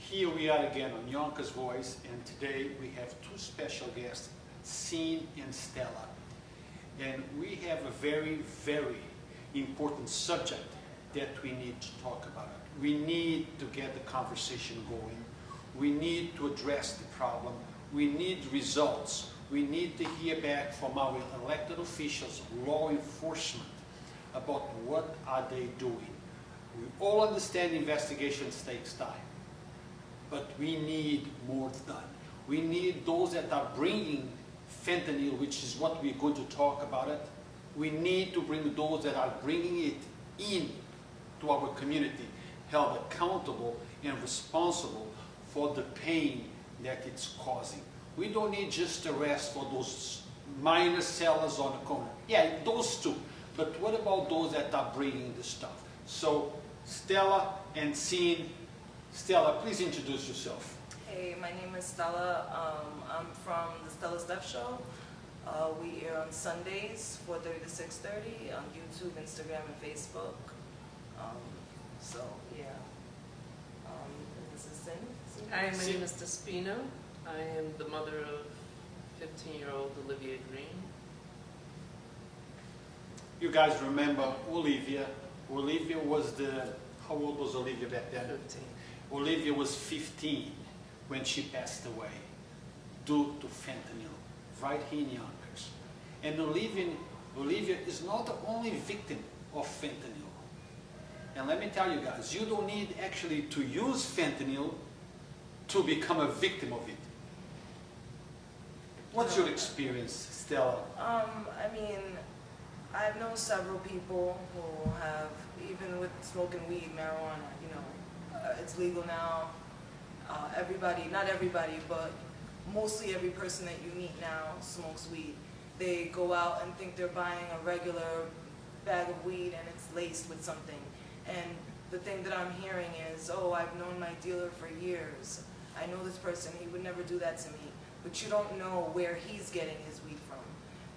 Here we are again on Yonkers Voice, and today we have two special guests, Sean and Stella. And we have a very, very important subject that we need to talk about. We need to get the conversation going. We need to address the problem. We need results. We need to hear back from our elected officials, law enforcement, about what are they doing. We all understand investigations takes time, but we need more done. We need those that are bringing fentanyl, which is what we're going to talk about it. We need to bring those that are bringing it in to our community, held accountable and responsible for the pain that it's causing. We don't need just arrest for those minor sellers on the corner. Yeah, those two. But what about those that are bringing the stuff? So, Stella and Sean. Stella, please introduce yourself. Hey, my name is Stella. I'm from the Stella's Left Show. We air on Sundays, 4:30 to 6:30 on YouTube, Instagram, and Facebook. So, yeah. This is Sin. Hi, my name is Despino. I am the mother of 15-year-old Olivia Green. You guys remember Olivia. Olivia was how old was Olivia back then? 15. Olivia was 15 when she passed away due to fentanyl, right here in Yonkers. And Olivia is not the only victim of fentanyl. And let me tell you guys, you don't need actually to use fentanyl to become a victim of it. What's your experience, Stella? I mean, I've known several people who have, even with smoking weed, marijuana, you know, it's legal now. Everybody, not everybody, but mostly every person that you meet now smokes weed. They go out and think they're buying a regular bag of weed and it's laced with something. And the thing that I'm hearing is, oh, I've known my dealer for years. I know this person, he would never do that to me. But you don't know where he's getting his weed from.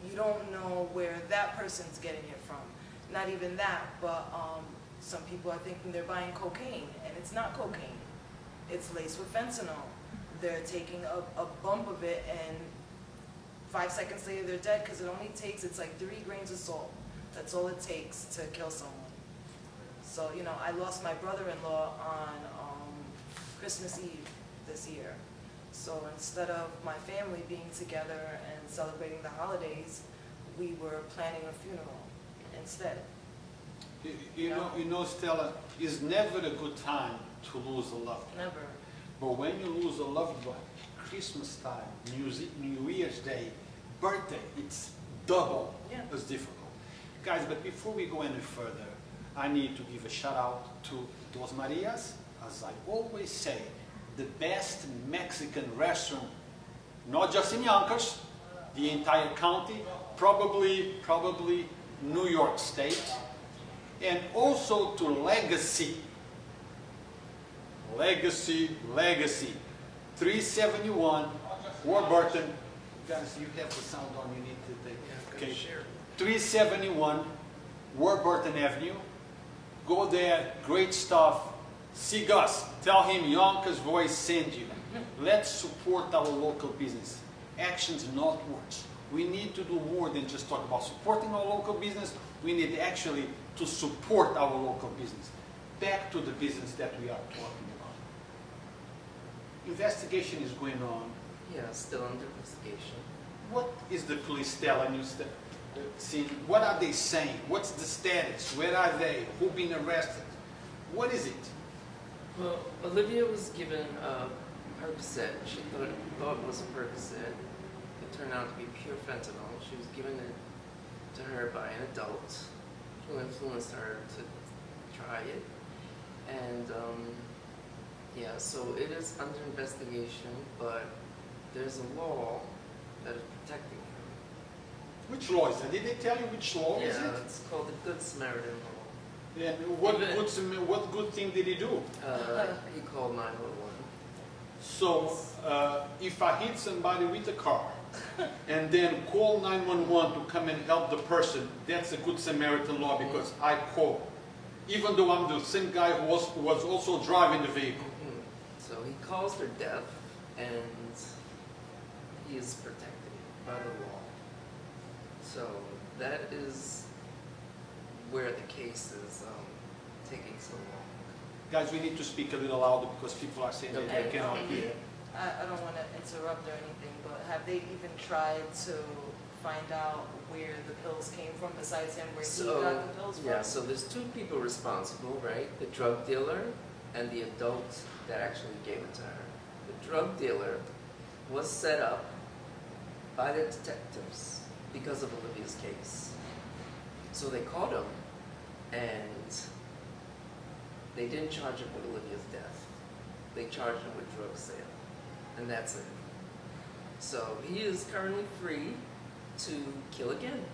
You don't know where that person's getting it from. Not even that, but some people are thinking they're buying cocaine, and it's not cocaine. It's laced with fentanyl. They're taking a bump of it, and 5 seconds later they're dead, because it only takes, it's like 3 grains of salt. That's all it takes to kill someone. So, you know, I lost my brother-in-law on Christmas Eve this year. So instead of my family being together and celebrating the holidays, we were planning a funeral instead. You know, Stella, it's never a good time to lose a loved one. Never. But when you lose a loved one, Christmas time, New Year's Day, birthday, it's double as difficult. Guys, but before we go any further, I need to give a shout out to Dos Marias, as I always say, the best Mexican restaurant, not just in Yonkers, the entire county, probably New York State, and also to Legacy, 371 Warburton. Guys, you have the sound on, you need to take, okay, 371 Warburton Avenue. Go there, great stuff. See Gus, tell him Yonkers Voice sent you. Let's support our local business. Actions, not words. We need to do more than just talk about supporting our local business. We need actually to support our local business. Back to the business that we are talking about. Investigation is going on. Yeah, still under investigation. What is the police telling you? See, what are they saying? What's the status? Where are they? Who been arrested? What is it? Well, Olivia was given a Percocet. She thought it was a Percocet. It turned out to be pure fentanyl. She was given it to her by an adult who influenced her to try it. And yeah, so it is under investigation, but there's a law that is protecting her. Which law is that? Did they tell you which law is it? Yeah, it's called the Good Samaritan Law. And what good thing did he do? He called 911. So, if I hit somebody with a car and then call 911 to come and help the person, that's a Good Samaritan law because I call. Even though I'm the same guy who was also driving the vehicle. So So he caused her death, and he is protected by the law. So that is where the case is taking so long. Guys, we need to speak a little louder because people are saying that they cannot hear. I don't want to interrupt or anything, but have they even tried to find out where the pills came from besides him, where he got the pills from? Yeah, so there's two people responsible, right? The drug dealer and the adult that actually gave it to her. The drug dealer was set up by the detectives because of Olivia's case. So they caught him, and they didn't charge him with Olivia's death. They charged him with drug sale, and that's it. So he is currently free to kill again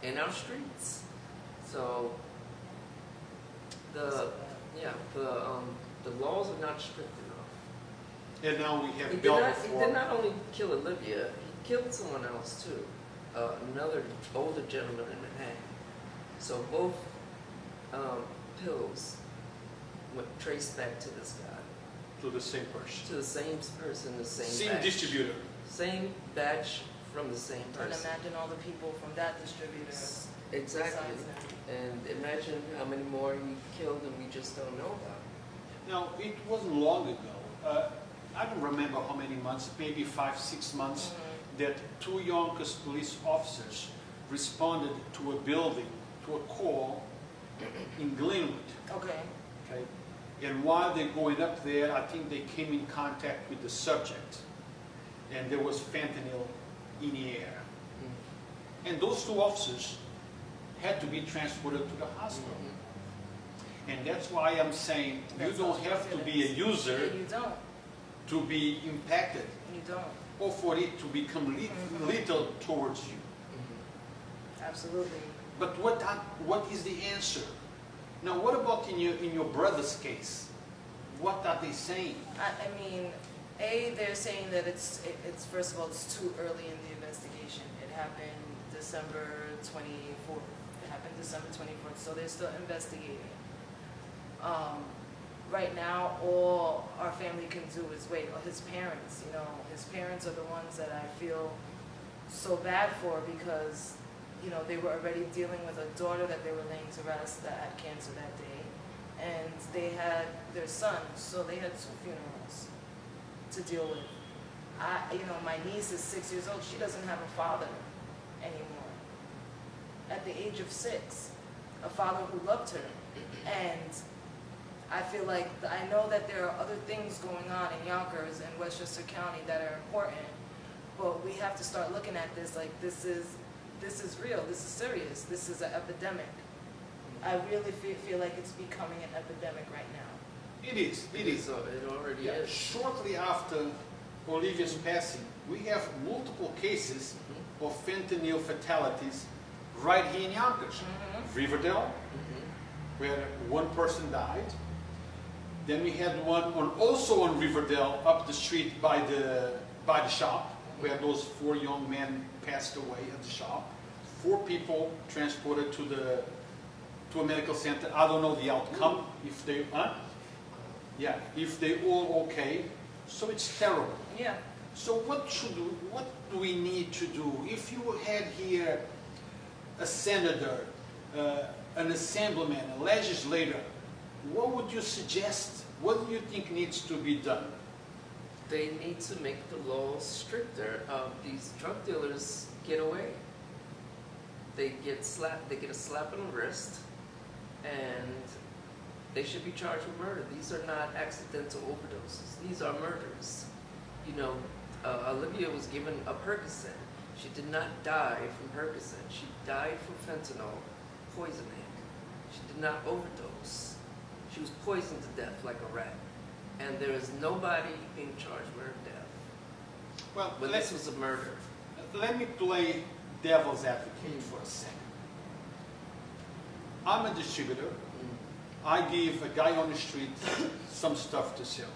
in our streets. So the laws are not strict enough. And now we have He bill did not only kill Olivia, he killed someone else too. Another older gentleman in Manhattan. So both pills went traced back to this guy. to the same person. To the same person, the same Same batch. distributor. Same batch from the same And person. imagine all the people from that distributor. Exactly. besides him. And imagine how many more he killed and we just don't know about. Now, it wasn't long ago. I don't remember how many months, maybe 5, 6 months, that 2 Yonkers police officers responded to a building, to a call in Glenwood. Okay. Okay? And while they're going up there, I think they came in contact with the subject. And there was fentanyl in the air. And those 2 officers had to be transported to the hospital. And that's why I'm saying That's you don't how have to stupid be it a is. user Yeah, you don't. to be impacted You don't. or for it to become lethal towards you. Absolutely. But what is the answer? Now, what about in your brother's case? What are they saying? I mean, they're saying that it's first of all, it's too early in the investigation. It happened December 24th. It happened December 24th, so they're still investigating. Right now, all our family can do is wait. His parents, his parents are the ones that I feel so bad for because, they were already dealing with a daughter that they were laying to rest that had cancer that day. And they had their son, so they had 2 funerals to deal with. My niece is 6 years old. She doesn't have a father anymore. At the age of 6, a father who loved her. And I feel like, I know that there are other things going on in Yonkers and Westchester County that are important, but we have to start looking at this like this is real, this is serious, this is an epidemic. I really feel like it's becoming an epidemic right now. It is. It already is. Shortly after Olivia's passing, we have multiple cases of fentanyl fatalities right here in Yonkers. Riverdale, where 1 person died. Then we had one also on Riverdale, up the street by the shop, where those 4 young men passed away at the shop. 4 people transported to a medical center. I don't know the outcome, if they all okay. So it's terrible. Yeah. So what do we need to do? If you had here a senator, an assemblyman, a legislator, what would you suggest? What do you think needs to be done? They need to make the laws stricter. These drug dealers get away. They get a slap on the wrist, and they should be charged with murder. These are not accidental overdoses. These are murders. Olivia was given a Percocet. She did not die from Percocet. She died from fentanyl poisoning. She did not overdose. She was poisoned to death like a rat. And there is nobody being charged with her death. Well, But this was a murder. let me play devil's advocate for a second. I'm a distributor. I give a guy on the street some stuff to sell.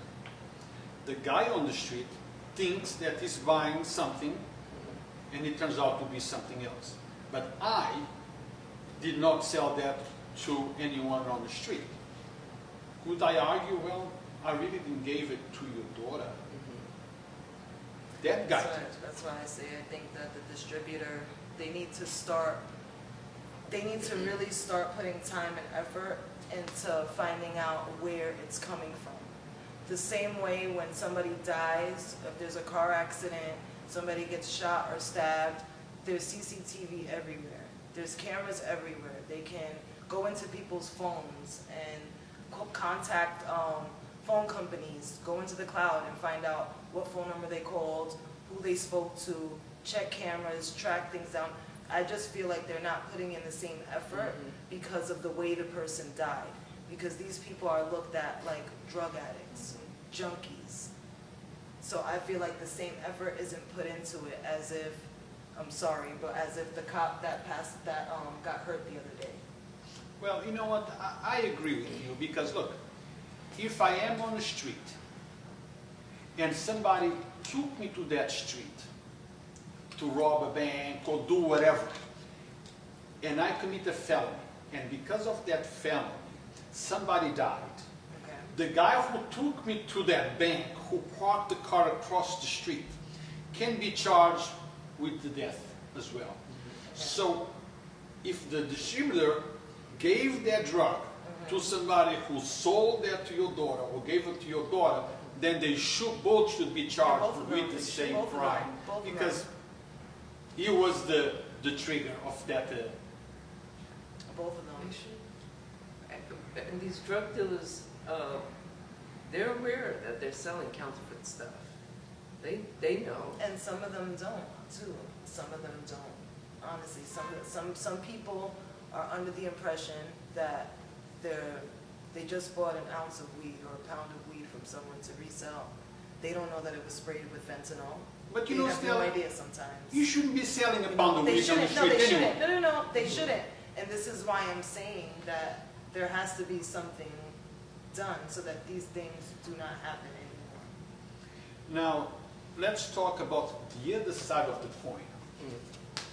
The guy on the street thinks that he's buying something, and it turns out to be something else. But I did not sell that to anyone on the street. Could I argue? Well, I really didn't give it to your daughter. That guy. That's why I say I think that the distributor, they need to really start putting time and effort into finding out where it's coming from. The same way when somebody dies, if there's a car accident, somebody gets shot or stabbed, there's CCTV everywhere. There's cameras everywhere. They can go into people's phones and contact phone companies, go into the cloud and find out what phone number they called, who they spoke to, check cameras, track things down. I just feel like they're not putting in the same effort because of the way the person died. Because these people are looked at like drug addicts, junkies. So I feel like the same effort isn't put into it as if, I'm sorry, but as if the cop that got hurt the other day. Well, you know what? I agree with you because look, if I am on the street and somebody took me to that street to rob a bank or do whatever, and I commit a felony, and because of that felony, somebody died. Okay. The guy who took me to that bank, who parked the car across the street, can be charged with the death as well. Okay. So if the distributor gave that drug to somebody who sold that to your daughter or gave it to your daughter, then they both should be charged with the same crime. Because he was the trigger of that. Both of them. And these drug dealers, they're aware that they're selling counterfeit stuff. They know. And some of them don't, too. Some of them don't. Honestly, some people are under the impression that they just bought an ounce of weed or a pound of weed from someone to resell. They don't know that it was sprayed with fentanyl. But you they know, have still, no idea sometimes. you shouldn't be selling a pound of They weed on the shouldn't. street No, they anyway. shouldn't. No, they shouldn't. And this is why I'm saying that there has to be something done so that these things do not happen anymore. Now, let's talk about the other side of the coin.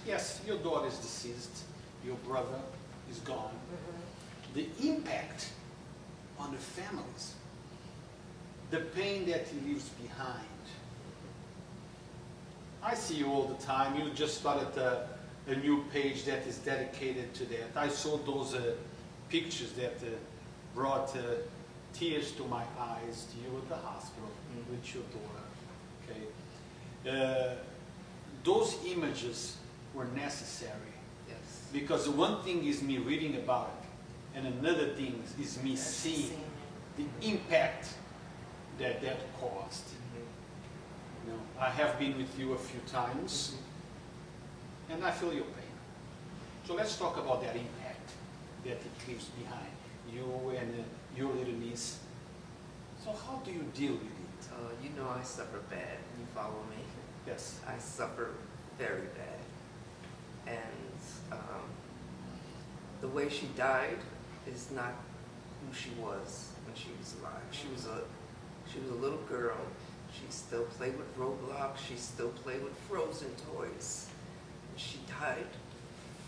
Yes, your daughter is deceased. Your brother is gone. The impact on the families, the pain that he leaves behind. I see you all the time. You just started a new page that is dedicated to that. I saw those pictures that brought tears to my eyes. You at the hospital with your daughter. Okay, those images were necessary. Yes. Because one thing is me reading about it, and another thing is me seeing the impact that caused. You know, I have been with you a few times, and I feel your pain. So let's talk about that impact that it leaves behind, you and your little niece. So how do you deal with it? You know I suffer bad. You follow me? Yes. I suffer very bad. And the way she died is not who she was when she was alive. She was a little girl. She still played with Roblox. She still played with Frozen toys. And she died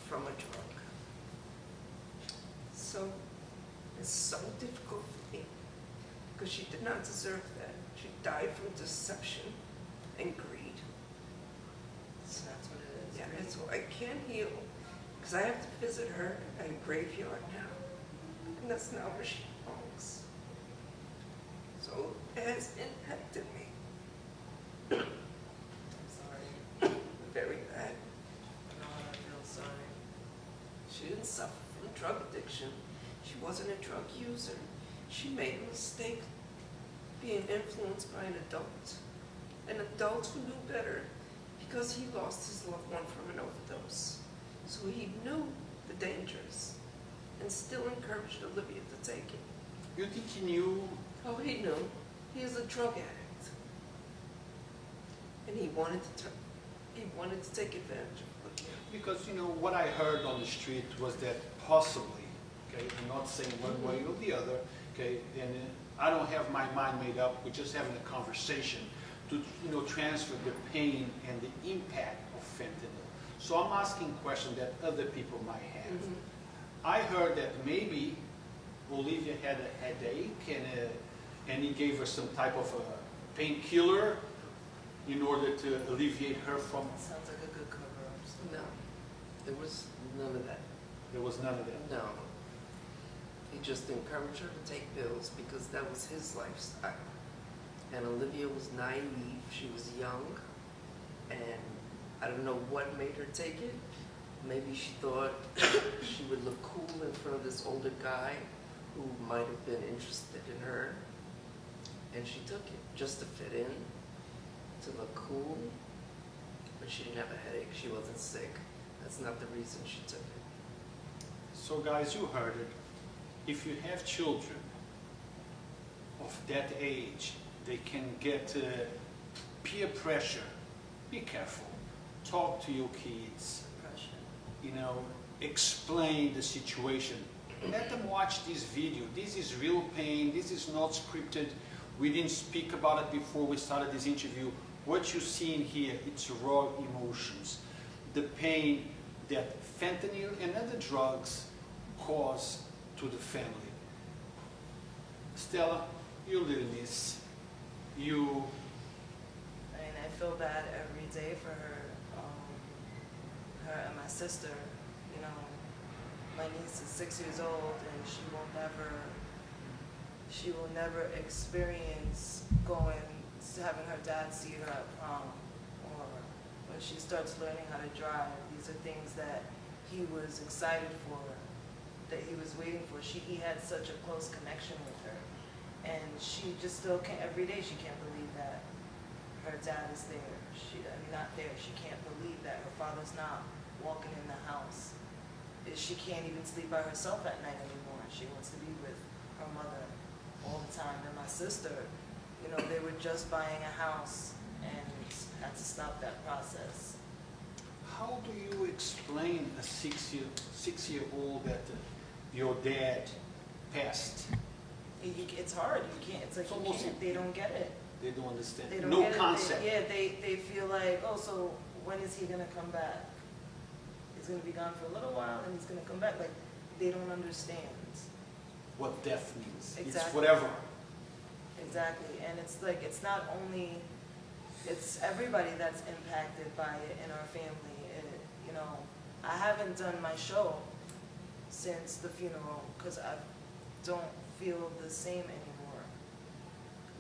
from a drug. So it's so difficult for me because she did not deserve that. She died from deception and greed. So that's what it is. Yeah, really. and so I can't heal because I have to visit her at a graveyard now, and that's not where she belongs. So it has impacted me I'm sorry. very bad. No, I feel sorry. She didn't suffer from drug addiction. She wasn't a drug user. She made a mistake being influenced by an adult who knew better because he lost his loved one from an overdose. So he knew the dangers and still encouraged Olivia to take it. You think he knew? Oh, he knew. He is a drug addict. And he wanted to take advantage of Olivia. Because, you know, what I heard on the street was that possibly, okay, I'm not saying one way or the other, okay, and I don't have my mind made up, we're just having a conversation to, you know, transfer the pain and the impact of fentanyl. So I'm asking questions that other people might have. I heard that maybe Olivia had a headache and and he gave her some type of a painkiller in order to alleviate her from... Sounds like a good cover-up. No, there was none of that. There was none of that. No. He just encouraged her to take pills because that was his lifestyle. And Olivia was naive. She was young. And I don't know what made her take it. Maybe she thought she would look cool in front of this older guy who might have been interested in her. And she took it just to fit in, to look cool. But she didn't have a headache. She wasn't sick. That's not the reason she took it. So guys, you heard it. If you have children of that age, they can get peer pressure. Be careful. Talk to your kids. You know, explain the situation. Let them watch this video. This is real pain. This is not scripted. We didn't speak about it before we started this interview. What you see in here, it's raw emotions. The pain that fentanyl and other drugs cause to the family. Stella, you little niece, you... I mean, I feel bad every day for her, her and my sister. You know, my niece is 6 years old, and she will never experience having her dad see her at prom, or when she starts learning how to drive. These are things that he was excited for, that he was waiting for. He had such a close connection with her, and she just still can't, every day she can't believe that her dad is there. Not there. She can't believe that her father's not walking in the house. She can't even sleep by herself at night anymore. She wants to be with her mother all the time. And my sister, you know, they were just buying a house and had to stop that process. How do you explain a six-year-old that your dad passed? It's hard. You can't. It's like you can't. They don't get it. They don't understand. They don't no get concept. it. They feel like, oh, so when is he gonna come back? He's gonna be gone for a little while, and he's gonna come back. Like, they don't understand what death means. Exactly. It's forever. Exactly, and it's like, it's not only, it's everybody that's impacted by it in our family. You know, I haven't done my show since the funeral because I don't feel the same anymore.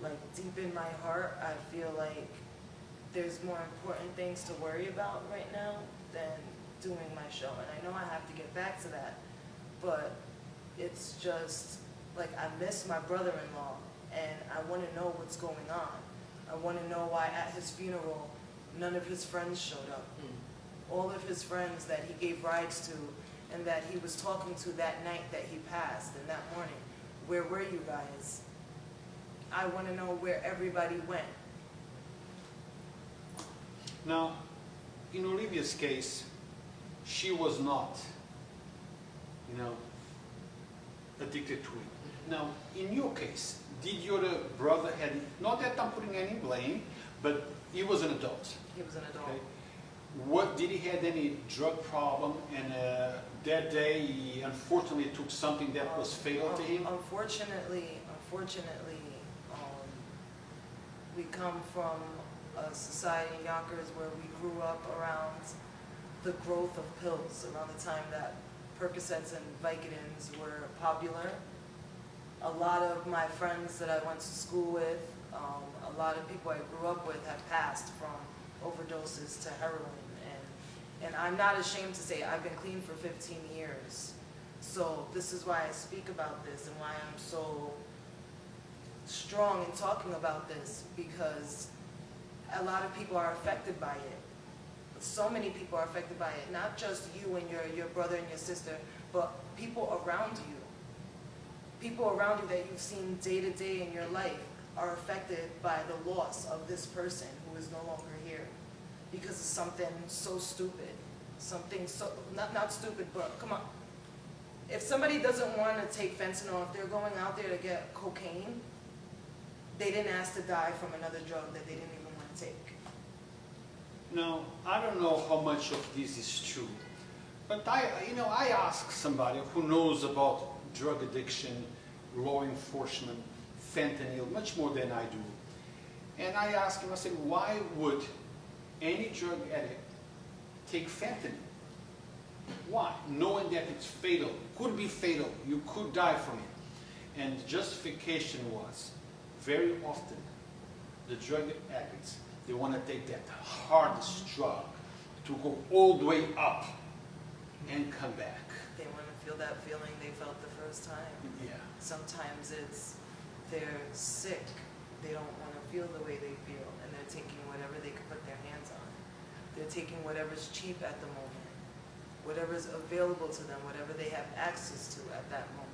Like, deep in my heart, I feel like there's more important things to worry about right now than doing my show. And I know I have to get back to that, but it's just, like, I miss my brother-in-law, and I want to know what's going on. I want to know why at his funeral, none of his friends showed up. All of his friends that he gave rides to and that he was talking to that night that he passed and that morning, where were you guys? I want to know where everybody went. Now, in Olivia's case, she was not, you know, addicted to it. Now, in your case, did your brother had, not that I'm putting any blame, but he was an adult. He was an adult. Okay? What, did he had any drug problem, and that day he unfortunately took something that was fatal to him? Unfortunately, we come from a society in Yonkers where we grew up around the growth of pills, around the time that Percocets and Vicodins were popular. A lot of my friends that I went to school with, a lot of people I grew up with have passed from overdoses to heroin. And I'm not ashamed to say I've been clean for 15 years. So this is why I speak about this and why I'm so strong in talking about this, because a lot of people are affected by it. So many people are affected by it, not just you and your brother and your sister, but people around you. People around you that you've seen day to day in your life are affected by the loss of this person who is no longer here because of something so stupid. Something so, not stupid, but come on. If somebody doesn't want to take fentanyl, if they're going out there to get cocaine, they didn't ask to die from another drug that they didn't even want to take. Now, I don't know how much of this is true, but I asked somebody who knows about drug addiction, law enforcement, fentanyl much more than I do. And I asked him, I said, why would any drug addict take fentanyl? Why? Knowing that it's fatal, could be fatal, you could die from it. And the justification was, very often, the drug addicts, they want to take that hardest drug to go all the way up and come back. They want to feel that feeling they felt the first time. Yeah. Sometimes it's they're sick, they don't want to feel the way they feel, and they're taking whatever they can put their hands on. They're taking whatever's cheap at the moment, whatever's available to them, whatever they have access to at that moment,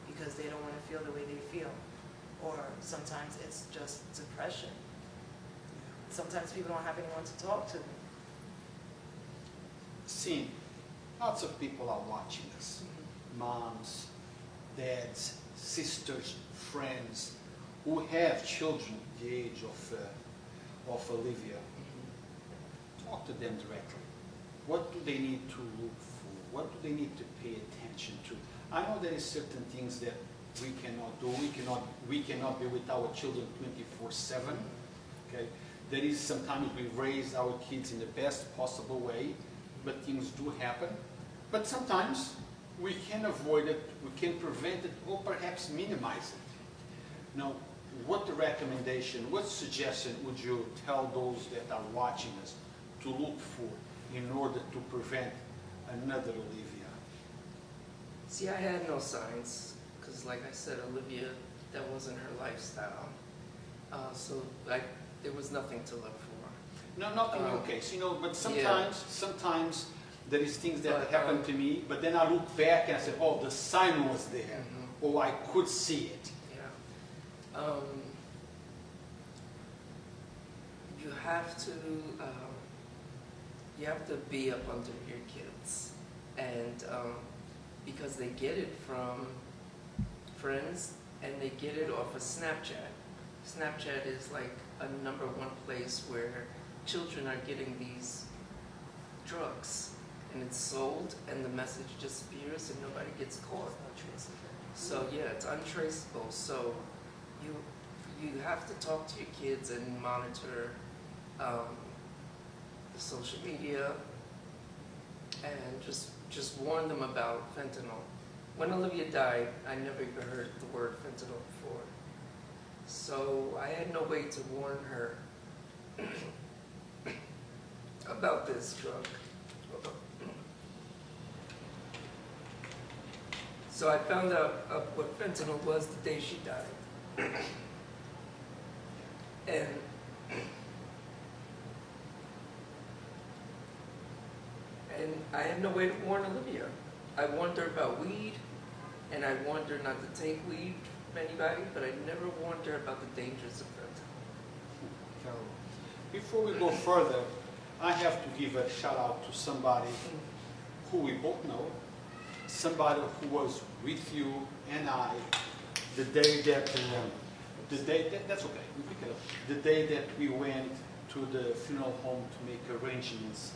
because they don't want to feel the way they feel. Or sometimes it's just depression. Sometimes people don't have anyone to talk to. See, lots of people are watching us. Moms, dads, sisters, friends, who have children the age of Olivia. Talk to them directly. What do they need to look for? What do they need to pay attention to? I know there is certain things that we cannot do. We cannot be with our children 24/7. Okay? There is sometimes we raise our kids in the best possible way, but things do happen. But sometimes we can avoid it, we can prevent it, or perhaps minimize it. Now, what recommendation, what suggestion would you tell those that are watching us to look for in order to prevent another Olivia? See, I had no signs, because like I said, Olivia, that wasn't her lifestyle. So there was nothing to look for. No, not in your case, but sometimes there is things that happen to me, but then I look back and I say, oh, the sign was there, or I could see it. Yeah. You have to be up under your kids, and because they get it from friends, and they get it off of Snapchat. Snapchat is like a #1 place where children are getting these drugs, and it's sold, and the message disappears, and nobody gets caught. So yeah, it's untraceable. So you have to talk to your kids and monitor the social media, and just warn them about fentanyl. When Olivia died, I never even heard the word fentanyl before. So I had no way to warn her about this drug. So I found out what fentanyl was the day she died. And I had no way to warn Olivia. I warned her about weed, and I warned her not to take weed from anybody, but I never warned her about the dangers of fentanyl. Before we go further, I have to give a shout out to somebody who we both know, somebody who was with you and I the day that, that's okay, we pick it up, the day that we went to the funeral home to make arrangements.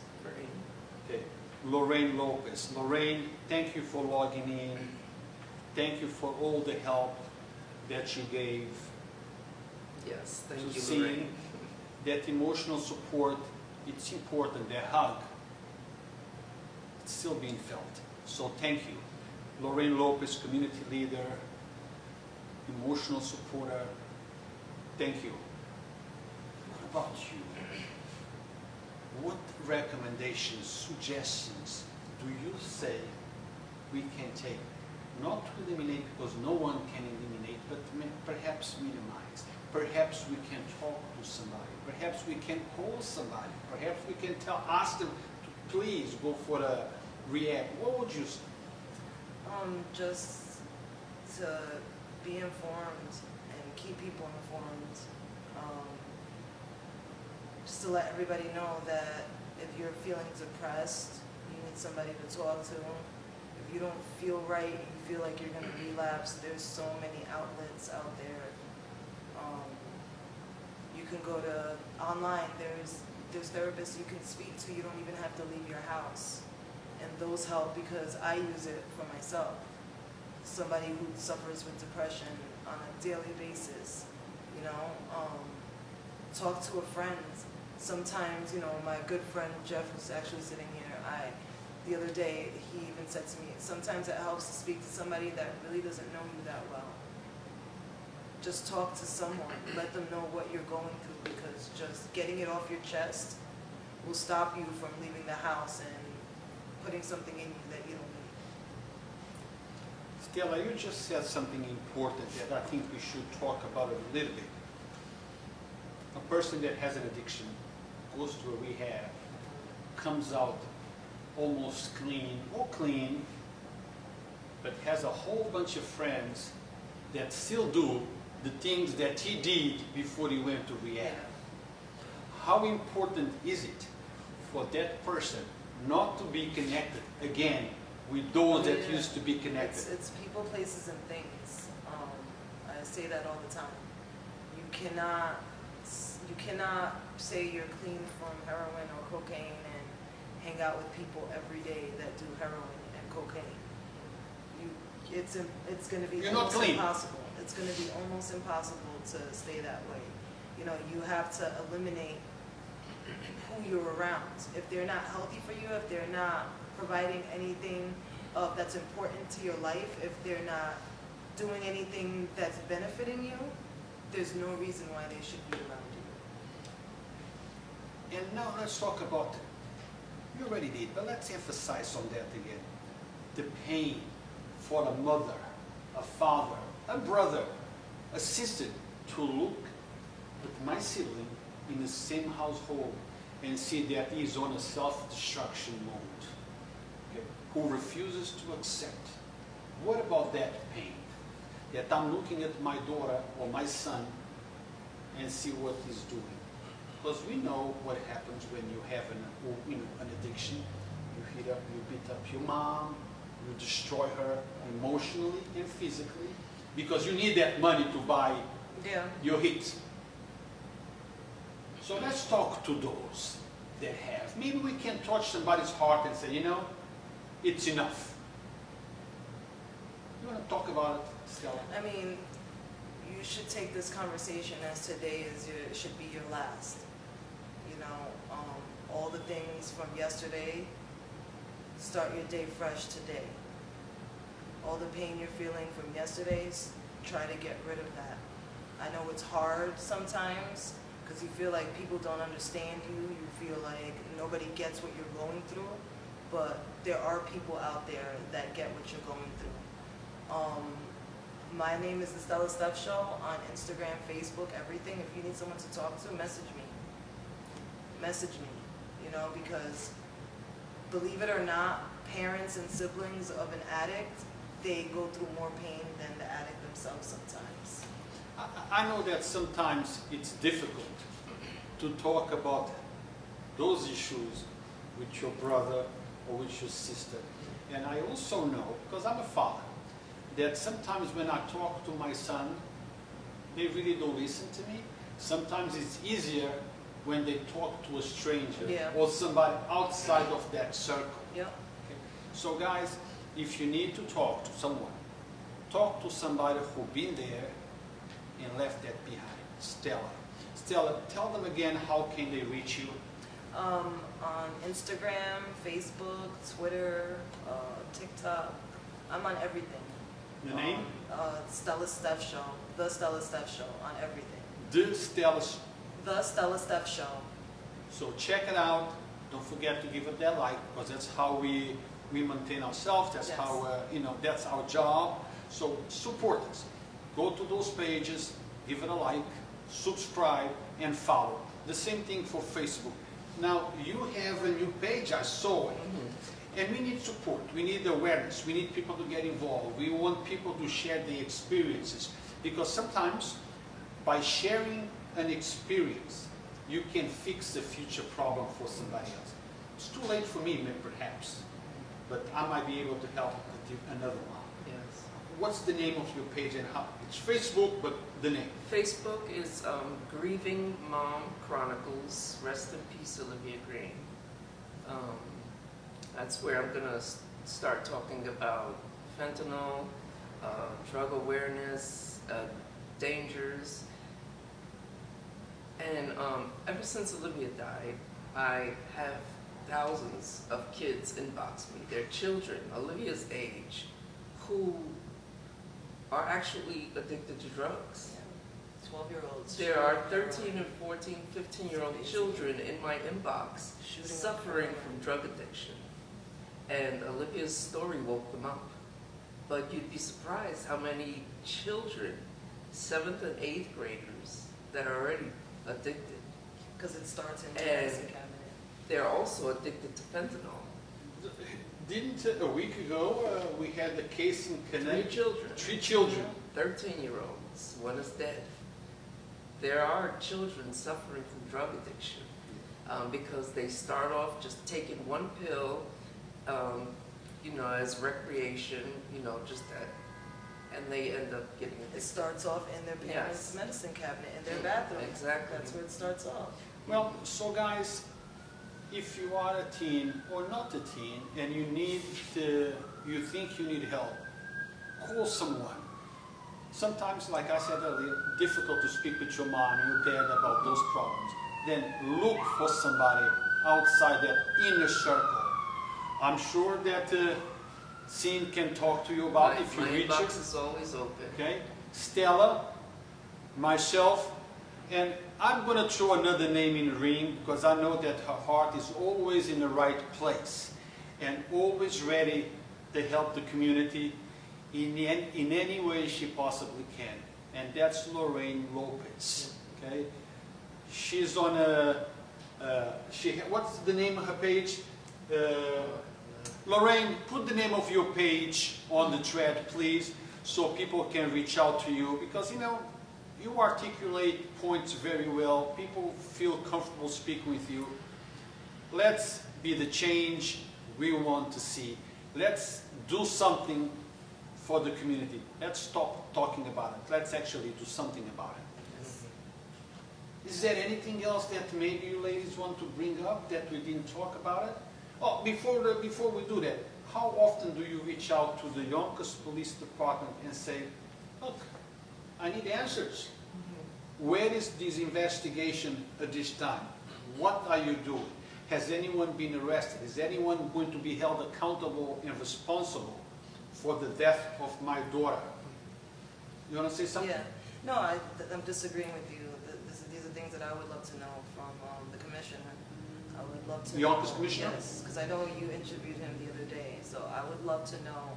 Okay. Lorraine Lopez. Lorraine, thank you for logging in. Thank you for all the help that you gave. Yes, thank to you, see Lorraine. that emotional support, it's important, the hug, it's still being felt. So thank you. Lorraine Lopez, community leader, emotional supporter, thank you. What about you? What recommendations, suggestions do you say we can take? Not to eliminate, because no one can eliminate, but perhaps minimize. Perhaps we can talk to somebody. Perhaps we can call somebody. Perhaps we can ask them to please go for a rehab. What would you say? Just to be informed and keep people informed. Just to let everybody know that if you're feeling depressed, you need somebody to talk to. If you don't feel right, you feel like you're going to relapse, there's so many outlets out there. You can go to online, there's therapists you can speak to, you don't even have to leave your house. And those help because I use it for myself. Somebody who suffers with depression, on a daily basis. You know, talk to a friend. Sometimes, you know, my good friend Jeff, who's actually sitting here, the other day, he even said to me, sometimes it helps to speak to somebody that really doesn't know you that well. Just talk to someone, let them know what you're going through, because just getting it off your chest will stop you from leaving the house and putting something in you that you don't need. Stella, you just said something important that I think we should talk about a little bit. A person that has an addiction goes to a rehab, comes out almost clean or clean, but has a whole bunch of friends that still do the things that he did before he went to rehab. How important is it for that person not to be connected again with those that used to be connected? It's people, places, and things. I say that all the time. You cannot say you're clean from heroin or cocaine and hang out with people every day that do heroin and cocaine. It's going to be almost impossible. It's going to be almost impossible to stay that way. You know, you have to eliminate who you're around. If they're not healthy for you, if they're not providing anything that's important to your life, if they're not doing anything that's benefiting you, there's no reason why they should be around you. And now let's talk about, you already did, but let's emphasize on that again. The pain for a mother, a father, a brother, a sister to look at my sibling in the same household and see that he's on a self-destruction mode, okay, who refuses to accept. What about that pain? That I'm looking at my daughter or my son and see what he's doing. Because we know what happens when you have an addiction. You beat up your mom, you destroy her emotionally and physically, because you need that money to buy your hits. So let's talk to those that have. Maybe we can touch somebody's heart and say, you know, it's enough. You want to talk about it, Stella? I mean, you should take this conversation as today should be your last. You know, all the things from yesterday, start your day fresh today. All the pain you're feeling from yesterday's, try to get rid of that. I know it's hard sometimes because you feel like people don't understand you. You feel like nobody gets what you're going through, but there are people out there that get what you're going through. My name is the Stella Stuff Show on Instagram, Facebook, everything. If you need someone to talk to, message me. Message me, you know, because believe it or not, parents and siblings of an addict, they go through more pain than the addict themselves sometimes. I know that sometimes it's difficult to talk about those issues with your brother or with your sister. And I also know, because I'm a father, that sometimes when I talk to my son, they really don't listen to me. Sometimes it's easier when they talk to a stranger or somebody outside of that circle. Yep. Okay? So guys, if you need to talk to someone, talk to somebody who's been there and left that behind. Stella, tell them again, how can they reach you? On Instagram, Facebook, Twitter, TikTok. I'm on everything. The name? Stella Stuff Show. The Stella Stuff Show on everything. The Stella Stuff Show. So check it out. Don't forget to give it that like, because that's how we maintain ourselves. That's how that's our job. So support us. Go to those pages, give it a like, subscribe, and follow. The same thing for Facebook. Now you have a new page. I saw it. And we need support, we need awareness, we need people to get involved. We want people to share their experiences. Because sometimes, by sharing an experience, you can fix the future problem for somebody else. It's too late for me, perhaps, but I might be able to help another one. Yes. What's the name of your page and how? It's Facebook, but the name? Facebook is Grieving Mom Chronicles. Rest in peace, Olivia Green. That's where I'm going to start talking about fentanyl, drug awareness, dangers. And ever since Olivia died, I have thousands of kids inbox me, their children, Olivia's age, who are actually addicted to drugs. 12-year-olds. There are 13 and 14, 15-year-old children in my inbox suffering from drug addiction. And Olivia's story woke them up. But you'd be surprised how many children, 7th and 8th graders, that are already addicted. Because it starts in the And medicine cabinet. they're also addicted to fentanyl. Didn't a week ago we had a case in Connecticut? 3 children. 3 children. 13-year-olds. One is dead. There are children suffering from drug addiction because they start off just taking one pill, you know, as recreation, you know, just that, and they end up getting addicted. It starts off in their parents' medicine cabinet, in their bathroom. Exactly. That's where it starts off. Well, so guys, if you are a teen or not a teen and you think you need help, call someone. Sometimes, like I said earlier, difficult to speak with your mom and your dad about those problems. Then look for somebody outside that inner circle. I'm sure that Scene can talk to you about if you reach My it. inbox is always open. Okay, Stella, myself, and I'm going to throw another name in the ring because I know that her heart is always in the right place and always ready to help the community in any way she possibly can. And that's Lorraine Lopez. Okay, she's on what's the name of her page? Lorraine, put the name of your page on the thread, please, so people can reach out to you because, you know, you articulate points very well. People feel comfortable speaking with you. Let's be the change we want to see. Let's do something for the community. Let's stop talking about it. Let's actually do something about it. Is there anything else that maybe you ladies want to bring up that we didn't talk about it? Oh, before we do that, how often do you reach out to the Yonkers Police Department and say, look, I need answers. Where is this investigation at this time? What are you doing? Has anyone been arrested? Is anyone going to be held accountable and responsible for the death of my daughter? You want to say something? Yeah. No, I'm disagreeing with you. These are things that I would love to know from the commissioner. I would love to The Yonkers commissioner? Yes, because I know you interviewed him the other day. So I would love to know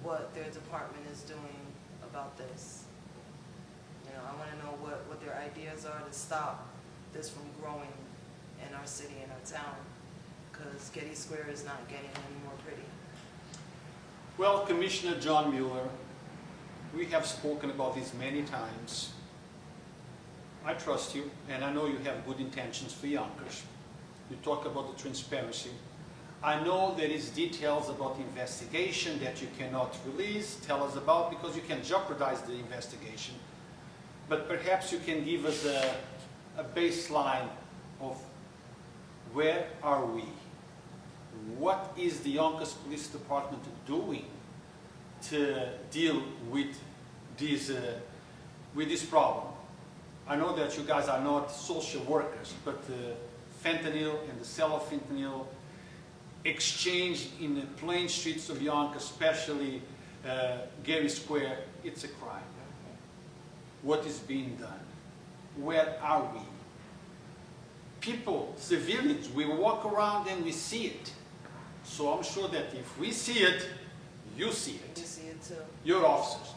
what their department is doing about this. You know, I want to know what their ideas are to stop this from growing in our city and our town. Because Getty Square is not getting any more pretty. Well, Commissioner John Mueller, we have spoken about this many times. I trust you, and I know you have good intentions for Yonkers. You talk about the transparency. I know there is details about the investigation that you cannot release, tell us about, because you can jeopardize the investigation. But perhaps you can give us a baseline of where are we? What is the Yonkers Police Department doing to deal with this problem? I know that you guys are not social workers, but fentanyl and the sale of fentanyl exchanged in the plain streets of Yonkers, especially Gary Square, it's a crime. What is being done? Where are we? People, civilians, we walk around and we see it. So I'm sure that if we see it, you see it. You see it too. Your officers.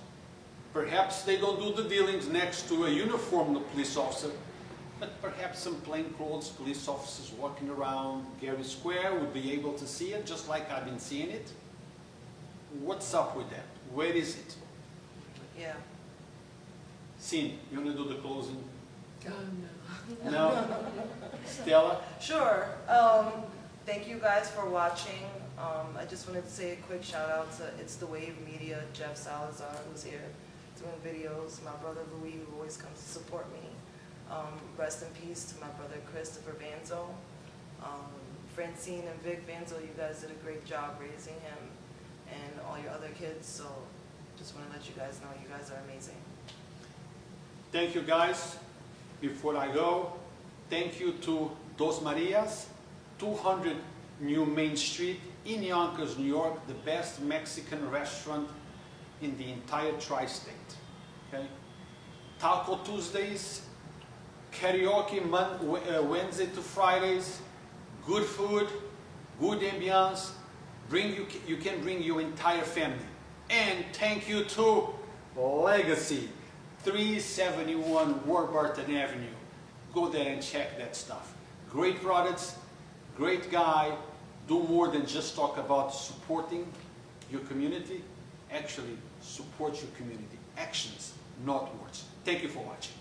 Perhaps they don't do the dealings next to a uniformed police officer, but perhaps some plainclothes police officers walking around Gary Square would be able to see it, just like I've been seeing it. What's up with that? Where is it? Yeah. Scene, you want to do the closing? Oh, no. No? Stella? Sure. Thank you guys for watching. I just wanted to say a quick shout out to It's the Wave Media, Jeff Salazar, who's here doing videos, my brother Louis, who always comes to support me. Rest in peace to my brother Christopher Vanzo. Francine and Vic Vanzo, you guys did a great job raising him and all your other kids, so just want to let you guys know you guys are amazing. Thank you, guys. Before I go, thank you to Dos Marias, 200 New Main Street in Yonkers, New York, the best Mexican restaurant in the entire tri-state. Okay? Taco Tuesdays, karaoke Wednesday to Fridays, good food, good ambiance. You can bring your entire family. And thank you to Legacy, 371 Warburton Avenue. Go there and check that stuff. Great products, great guy. Do more than just talk about supporting your community. Actually, support your community. Actions, not words. Thank you for watching.